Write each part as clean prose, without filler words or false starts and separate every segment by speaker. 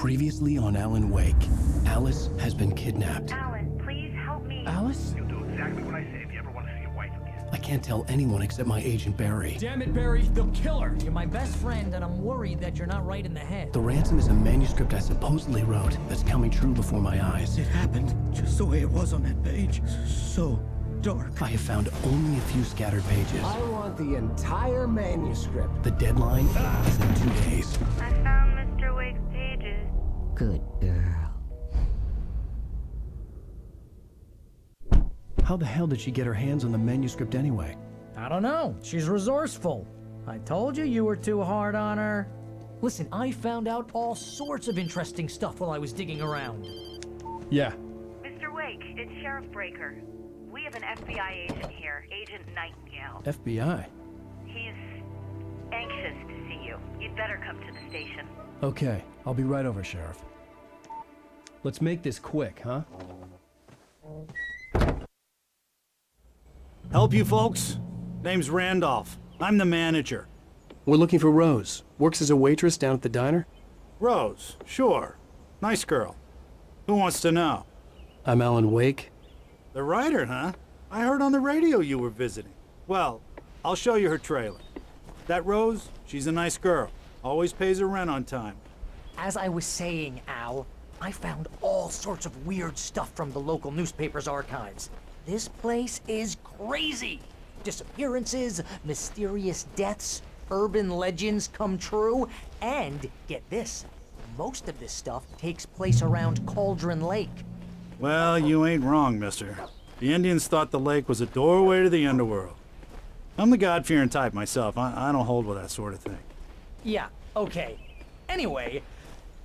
Speaker 1: Previously on Alan Wake, Alice has been kidnapped.
Speaker 2: Alan, please help me.
Speaker 1: Alice?
Speaker 3: You'll do exactly what I say if you ever want to see your wife again.
Speaker 1: I can't tell anyone except my agent Barry.
Speaker 4: Damn it, Barry, they'll kill her. You're my best friend, and I'm worried that you're not right in the head.
Speaker 1: The ransom is a manuscript I supposedly wrote that's coming true before my eyes.
Speaker 5: It happened just the way it was on that page. So dark.
Speaker 1: I have found only a few scattered pages.
Speaker 6: I want the entire manuscript.
Speaker 1: The deadline is in 2 days.
Speaker 2: I found Mr. Wake's pages.
Speaker 6: Good girl.
Speaker 1: How the hell did she get her hands on the manuscript anyway?
Speaker 4: I don't know. She's resourceful. I told you you were too hard on her. Listen, I found out all sorts of interesting stuff while I was digging around.
Speaker 1: Yeah.
Speaker 2: Mr. Wake, it's Sheriff Breaker. We have an FBI agent here, Agent Nightingale.
Speaker 1: FBI?
Speaker 2: He's anxious to see you. You'd better come to the station.
Speaker 1: Okay, I'll be right over, Sheriff. Let's make this quick, huh?
Speaker 5: Help you folks? Name's Randolph. I'm the manager.
Speaker 1: We're looking for Rose. Works as a waitress down at the diner.
Speaker 5: Rose, sure. Nice girl. Who wants to know?
Speaker 1: I'm Alan Wake.
Speaker 5: The writer, huh? I heard on the radio you were visiting. Well, I'll show you her trailer. That Rose, she's a nice girl. Always pays her rent on time.
Speaker 4: As I was saying, Al, I found all sorts of weird stuff from the local newspaper's archives. This place is crazy. Disappearances, mysterious deaths, urban legends come true, and get this, most of this stuff takes place around Cauldron Lake.
Speaker 5: Well, you ain't wrong, mister. The Indians thought the lake was a doorway to the underworld. I'm the God-fearing type myself. I don't hold with that sort of thing.
Speaker 4: Yeah, okay. Anyway,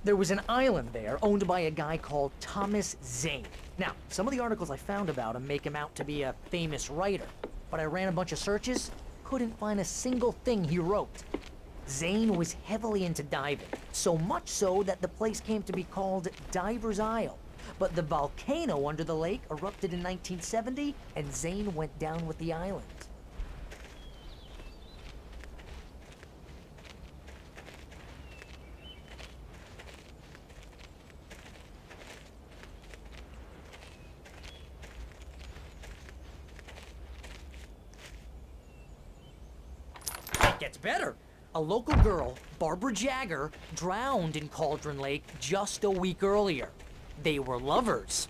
Speaker 4: there was an island there owned by a guy called Thomas Zane. Now, some of the articles I found about him make him out to be a famous writer, but I ran a bunch of searches, couldn't find a single thing he wrote. Zane was heavily into diving, so much so that the place came to be called Diver's Isle. But the volcano under the lake erupted in 1970, and Zane went down with the island. It gets better. A local girl, Barbara Jagger, drowned in Cauldron Lake just a week earlier. They were lovers.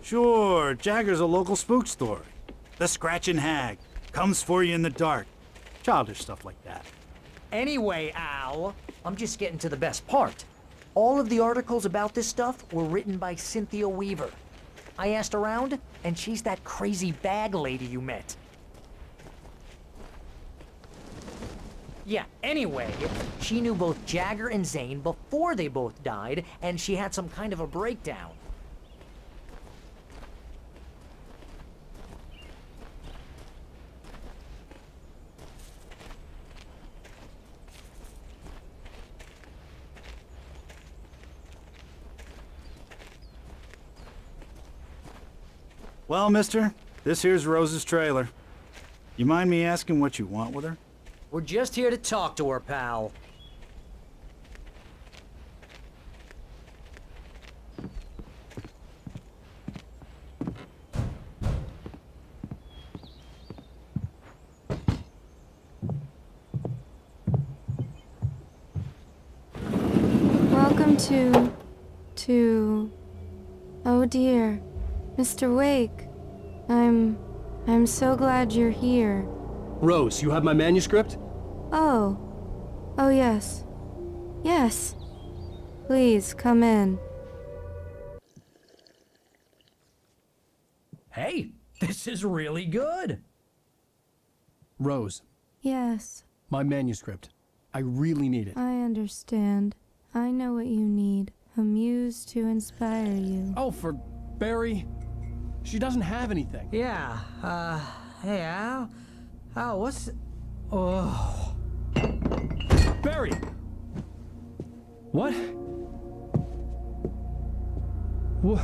Speaker 5: Sure, Jagger's a local spook story. The Scratching Hag comes for you in the dark. Childish stuff like that.
Speaker 4: Anyway, Al, I'm just getting to the best part. All of the articles about this stuff were written by Cynthia Weaver. I asked around, and she's that crazy bag lady you met. Yeah, anyway, she knew both Jagger and Zane before they both died, and she had some kind of a breakdown.
Speaker 5: Well, mister, this here's Rose's trailer. You mind me asking what you want with her?
Speaker 4: We're just here to talk to her, pal.
Speaker 7: Welcome to... Oh dear, Mr. Wake. I'm so glad you're here.
Speaker 1: Rose, you have my manuscript?
Speaker 7: Oh. Oh yes. Yes. Please, come in.
Speaker 4: Hey, this is really good.
Speaker 1: Rose,
Speaker 7: Yes,
Speaker 1: my manuscript. I really need it.
Speaker 7: I understand. I know what you need. A muse to inspire you.
Speaker 1: Oh, for Barry. She doesn't have anything.
Speaker 4: Yeah, hey, Al? Al, what's... Oh...
Speaker 1: Barry! What? What?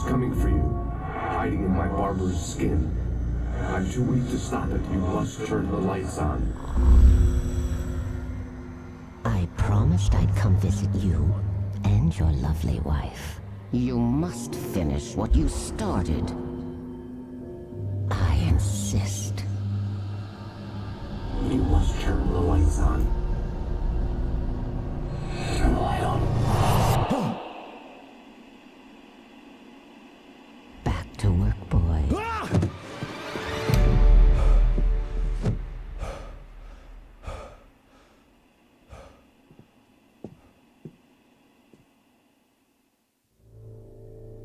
Speaker 8: coming for you, hiding in my barber's skin. I'm too weak to stop it. You must turn the lights on.
Speaker 6: I promised I'd come visit you and your lovely wife. You must finish what you started. I insist.
Speaker 8: You must turn the lights on. Turn the light on.
Speaker 6: Back to work, boy.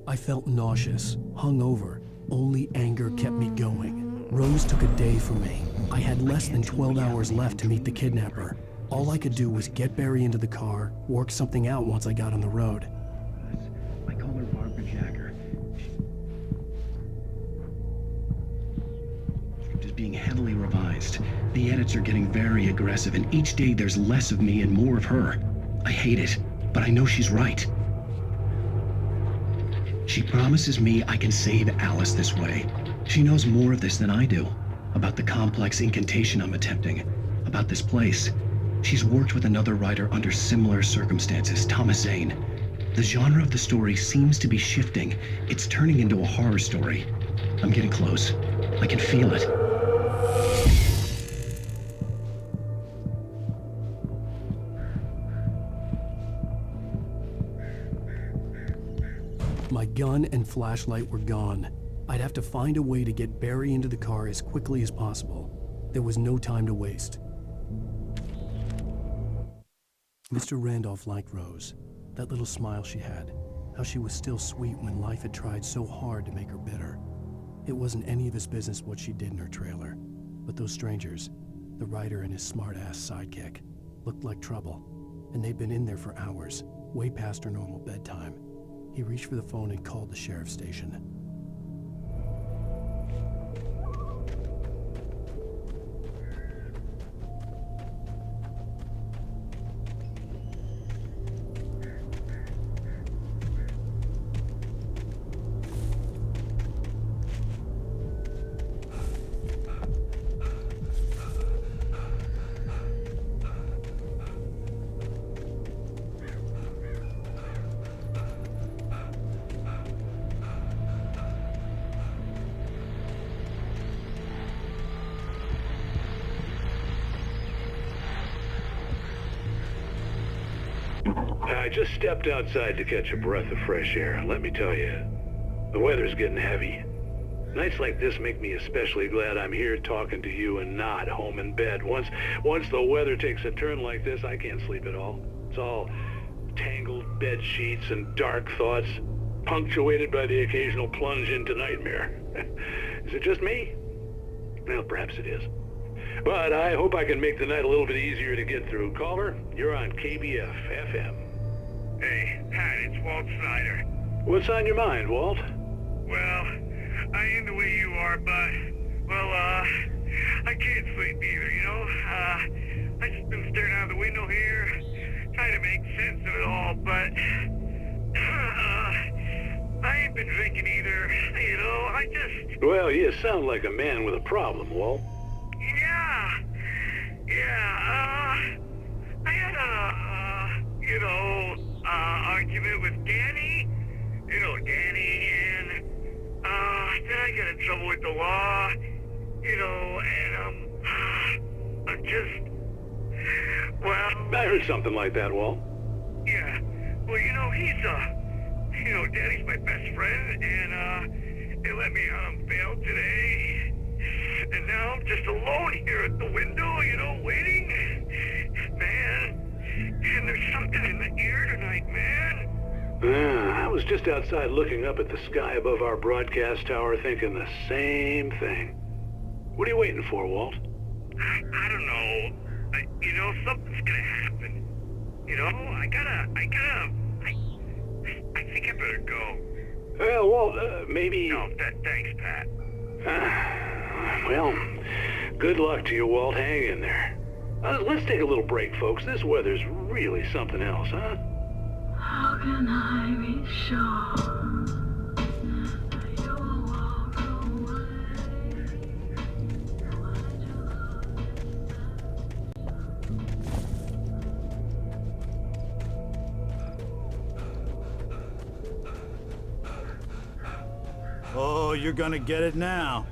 Speaker 1: I felt nauseous, hungover. Only anger kept me going. Rose took a day from me. I had less than 12 hours left to meet the kidnapper. All I could do was get Barry into the car, work something out once I got on the road.
Speaker 9: I call her Barbara Jagger. Script is being heavily revised. The edits are getting very aggressive, and each day there's less of me and more of her. I hate it, but I know she's right. She promises me I can save Alice this way. She knows more of this than I do. About the complex incantation I'm attempting. About this place. She's worked with another writer under similar circumstances, Thomas Zane. The genre of the story seems to be shifting. It's turning into a horror story. I'm getting close. I can feel it.
Speaker 1: My gun and flashlight were gone. I'd have to find a way to get Barry into the car as quickly as possible. There was no time to waste. Mr. Randolph liked Rose. That little smile she had. How she was still sweet when life had tried so hard to make her bitter. It wasn't any of his business what she did in her trailer. But those strangers, the writer and his smart-ass sidekick, looked like trouble. And they'd been in there for hours, way past her normal bedtime. He reached for the phone and called the sheriff's station.
Speaker 3: I just stepped outside to catch a breath of fresh air. Let me tell you, the weather's getting heavy. Nights like this make me especially glad I'm here talking to you and not home in bed. Once the weather takes a turn like this, I can't sleep at all. It's all tangled bed sheets and dark thoughts, punctuated by the occasional plunge into nightmare. Is it just me? Well, perhaps it is. But I hope I can make the night a little bit easier to get through. Caller, you're on KBF FM.
Speaker 10: Hey, Pat, it's Walt Snyder.
Speaker 3: What's on your mind, Walt?
Speaker 10: Well, I ain't the way you are, but, I can't sleep either, you know? I just been staring out the window here, trying to make sense of it all, but, I ain't been drinking either, you know, I just...
Speaker 3: Well, you sound like a man with a problem, Walt.
Speaker 10: I had argument with Danny, and, then I got in trouble with the law, and, I'm just, well...
Speaker 3: I heard something like that, Walt.
Speaker 10: Yeah, well, Danny's my best friend, and, they let me out on bail today, and now I'm just alone here at the window, waiting, man, and there's something in the air tonight, man.
Speaker 3: I was just outside looking up at the sky above our broadcast tower thinking the same thing. What are you waiting for, Walt?
Speaker 10: I don't know. Something's gonna happen. I think I better go.
Speaker 3: Well, Walt, maybe...
Speaker 10: No, thanks, Pat.
Speaker 3: Well, good luck to you, Walt. Hang in there. Let's take a little break, folks. This weather's really something else, huh?
Speaker 11: How can I be sure
Speaker 5: Oh, you're gonna get it now.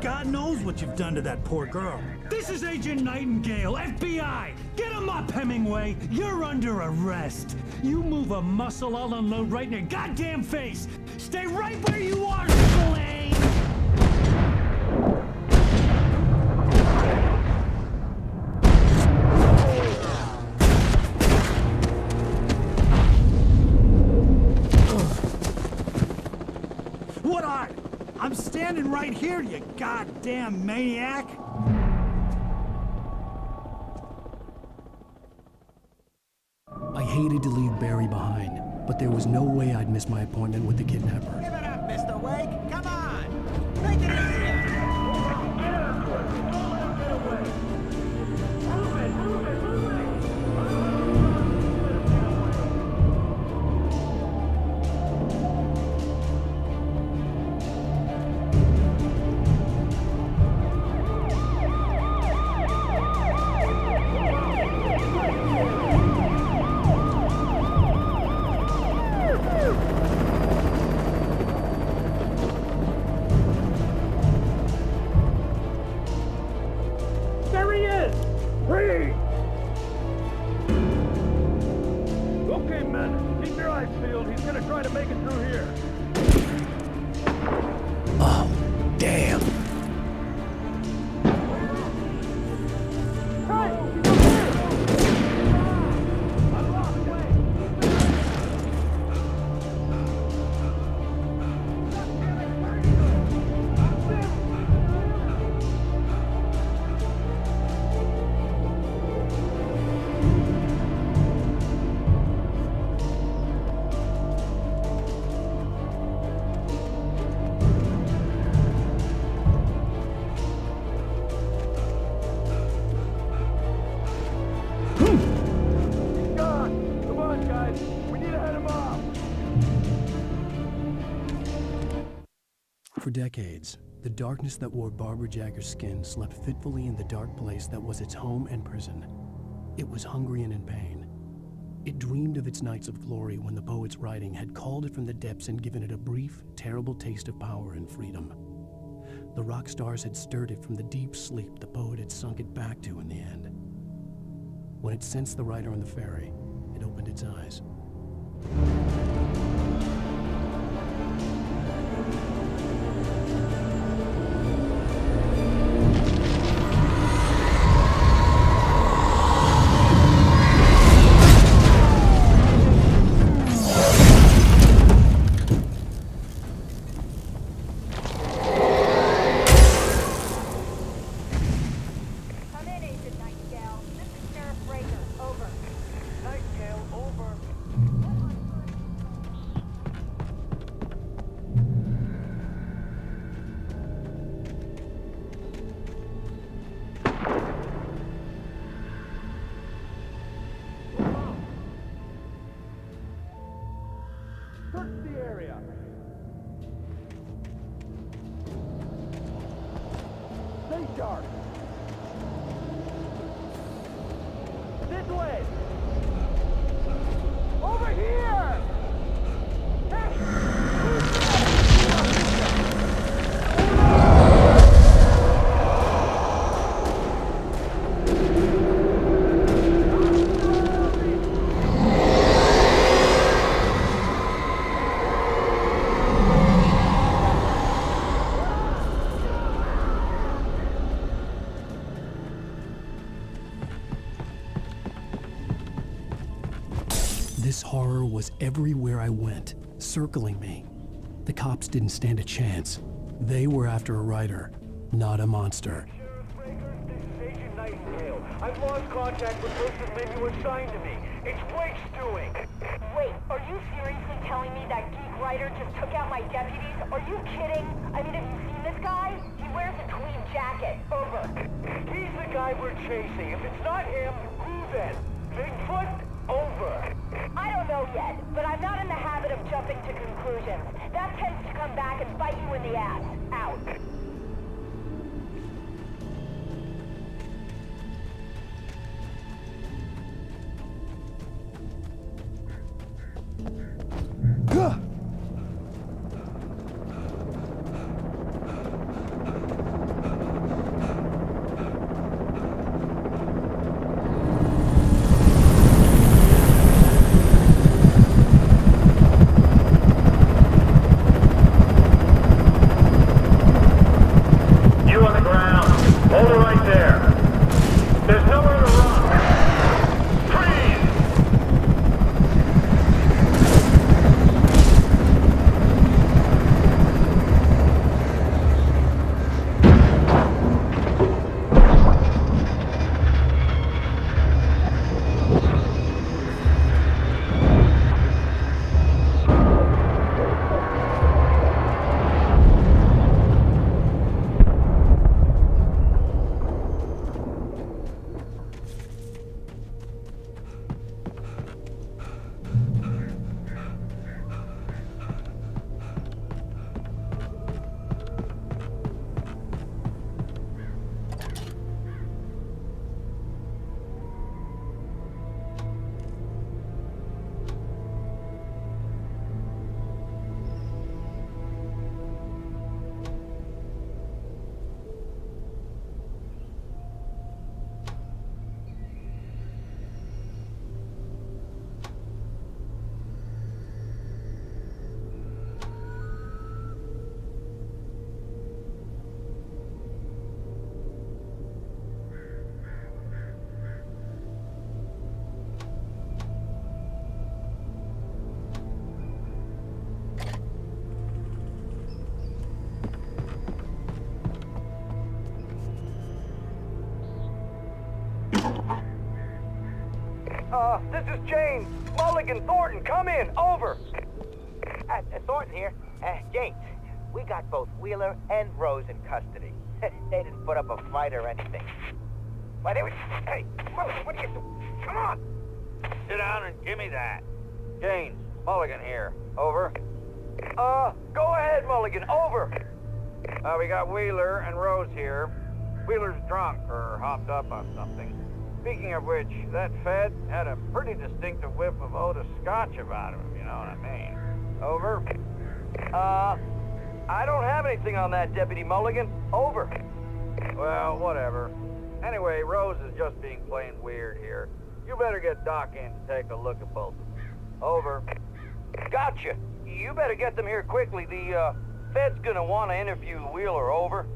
Speaker 5: God knows what you've done to that poor girl.
Speaker 11: This is Agent Nightingale, FBI! Get him up, Hemingway! You're under arrest! You move a muscle, I'll unload right in your goddamn face! Stay right where you are, Slane!
Speaker 5: What are you? I'm standing right here, you goddamn maniac!
Speaker 1: I hated to leave Barry behind, but there was no way I'd miss my appointment with the kidnapper.
Speaker 12: Give it up, Mr. Wake! Come on! Make it easier!
Speaker 10: There he is! Free! Okay, men, keep your eyes peeled. He's gonna try to make it through here.
Speaker 1: Oh, damn. For decades, the darkness that wore Barbara Jagger's skin slept fitfully in the dark place that was its home and prison. It was hungry and in pain. It dreamed of its nights of glory when the poet's writing had called it from the depths and given it a brief, terrible taste of power and freedom. The rock stars had stirred it from the deep sleep the poet had sunk it back to in the end. When it sensed the writer on the ferry, it opened its eyes. This horror was everywhere I went, circling me. The cops didn't stand a chance. They were after a writer, not a monster.
Speaker 10: Sheriff Breaker, this is Agent Nightingale. I've lost contact with those men you assigned to me. It's Blake's doing.
Speaker 2: Wait, are you seriously telling me that geek writer just took out my deputies? Are you kidding? I mean, have you seen this guy? He wears a tweed jacket. Over.
Speaker 10: He's the guy we're chasing. If it's not him, who then? Bigfoot? Over.
Speaker 2: I don't know yet, but I'm not in the habit of jumping to conclusions. That tends to come back and bite you in the ass. Out.
Speaker 10: This is James. Mulligan, Thornton, come in. Over.
Speaker 12: Thornton here. James, we got both Wheeler and Rose in custody. They didn't put up a fight or anything. Why, hey, Mulligan, what are you doing? Come on.
Speaker 10: Sit down and give me that. James, Mulligan here. Over. Go ahead, Mulligan. Over. We got Wheeler and Rose here. Wheeler's drunk or hopped up on something. Speaking of which, that Fed had a pretty distinctive whiff of Otis Scotch about him, if you know what I mean. Over. I don't have anything on that, Deputy Mulligan. Over. Well, whatever. Anyway, Rose is just being plain weird here. You better get Doc in to take a look at both of them. Over. Gotcha. You better get them here quickly. The, Fed's gonna want to interview Wheeler. Over.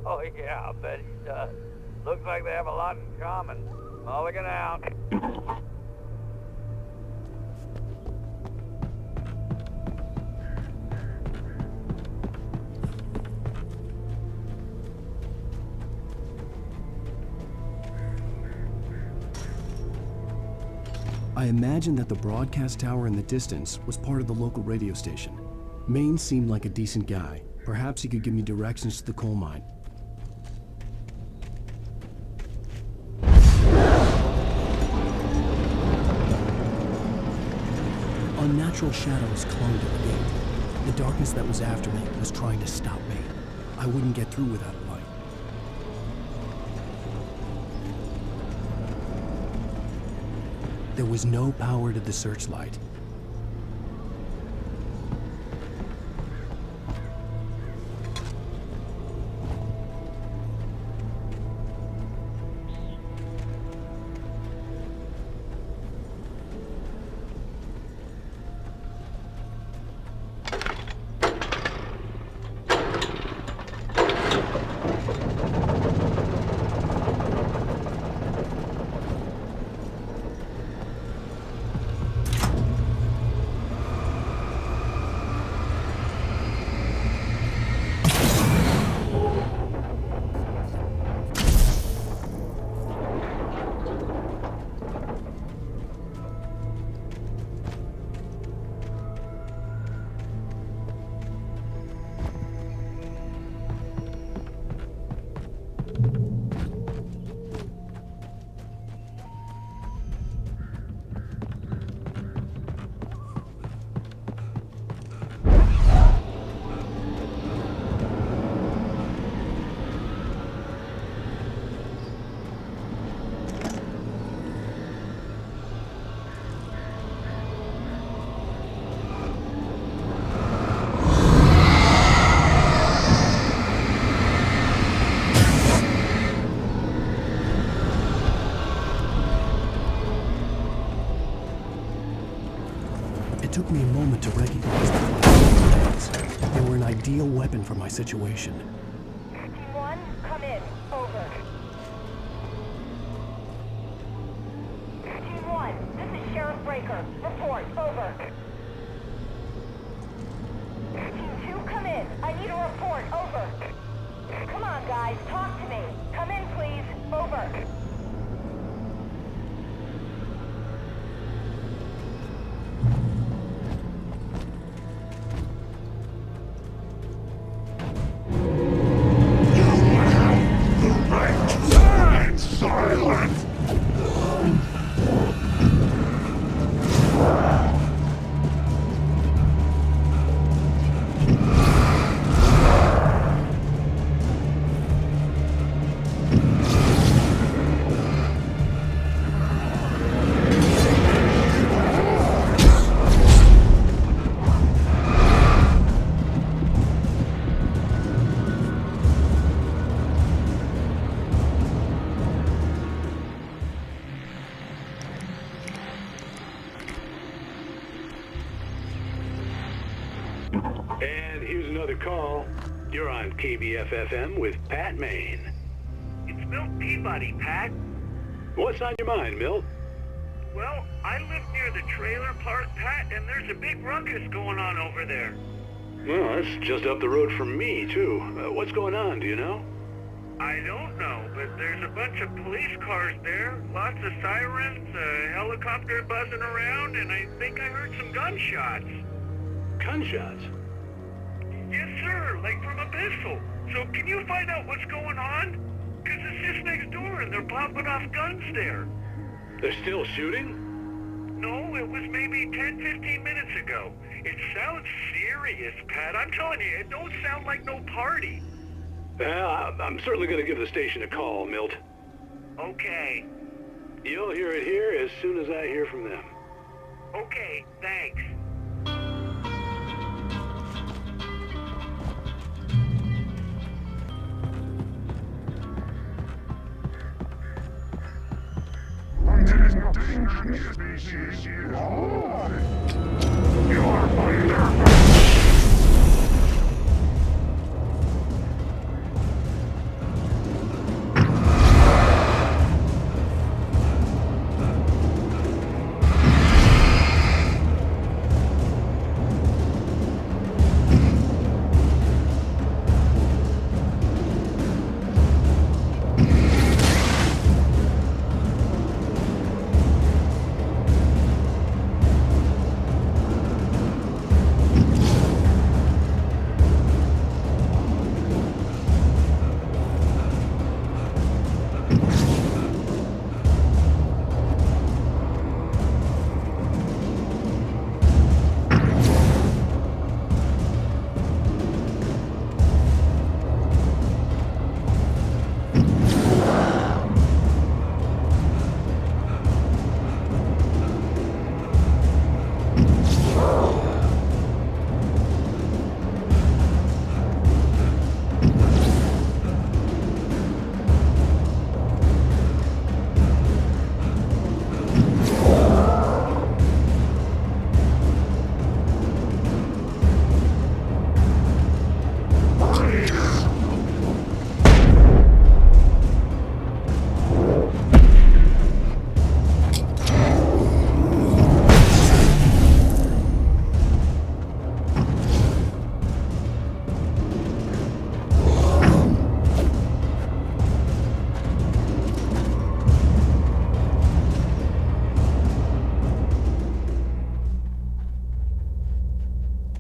Speaker 10: Oh, yeah, I'll bet he does. Looks like they have a lot in common. Mulligan out.
Speaker 1: I imagined that the broadcast tower in the distance was part of the local radio station. Maine seemed like a decent guy. Perhaps he could give me directions to the coal mine. Unnatural shadows clung to the gate. The darkness that was after me was trying to stop me. I wouldn't get through without a light. There was no power to the searchlight. It took me a moment to recognize the blades. They were an ideal weapon for my situation.
Speaker 2: Team 1, come in. Over. Team 1, this is Sheriff Breaker. Report. Over. Team 2, come in. I need a report. Over. Come on, guys. Talk to me. Come in, please. Over.
Speaker 3: And here's another call. You're on KBFFM with Pat Maine.
Speaker 10: It's Milt Peabody, Pat.
Speaker 3: What's on your mind, Milt?
Speaker 10: Well, I live near the trailer park, Pat, and there's a big ruckus going on over there.
Speaker 3: Well, that's just up the road from me, too. What's going on, do you know?
Speaker 10: I don't know, but there's a bunch of police cars there, lots of sirens, a helicopter buzzing around, and I think I heard some gunshots.
Speaker 3: Gunshots?
Speaker 10: Yes, sir, like from a pistol. So can you find out what's going on? Because it's just next door and they're popping off guns there.
Speaker 3: They're still shooting?
Speaker 10: No, it was maybe 10-15 minutes ago. It sounds serious, Pat. I'm telling you, it don't sound like no party.
Speaker 3: Well, I'm certainly going to give the station a call, Milt.
Speaker 10: Okay.
Speaker 3: You'll hear it here as soon as I hear from them.
Speaker 10: Okay, thanks.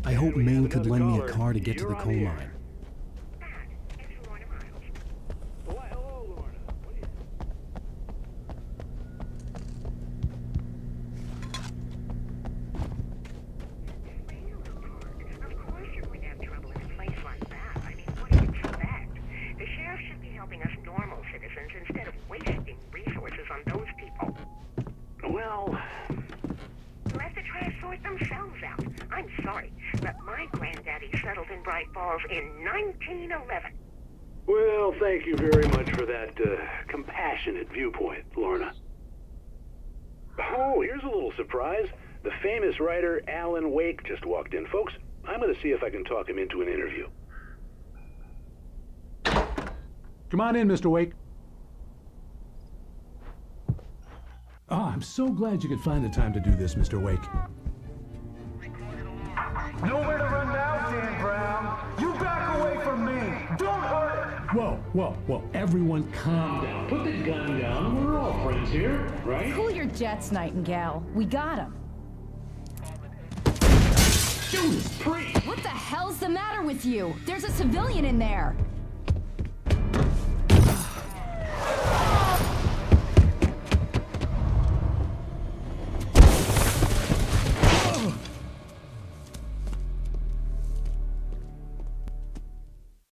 Speaker 1: I hope Maine could lend me a car to get to the coal mine.
Speaker 2: In 1911.
Speaker 3: Well, thank you very much for that compassionate viewpoint, Lorna. Oh, here's a little surprise. The famous writer Alan Wake just walked in. Folks, I'm going to see if I can talk him into an interview.
Speaker 13: Come on in, Mr. Wake. Oh, I'm so glad you could find the time to do this, Mr. Wake.
Speaker 11: Nowhere to run now, Dan Brown. You back away from me. Don't hurt it.
Speaker 13: Whoa. Everyone calm down. Put the gun down. We're all friends here, right?
Speaker 14: Cool your jets, Nightingale. We got him.
Speaker 13: Judas Priest!
Speaker 14: What the hell's the matter with you? There's a civilian in there.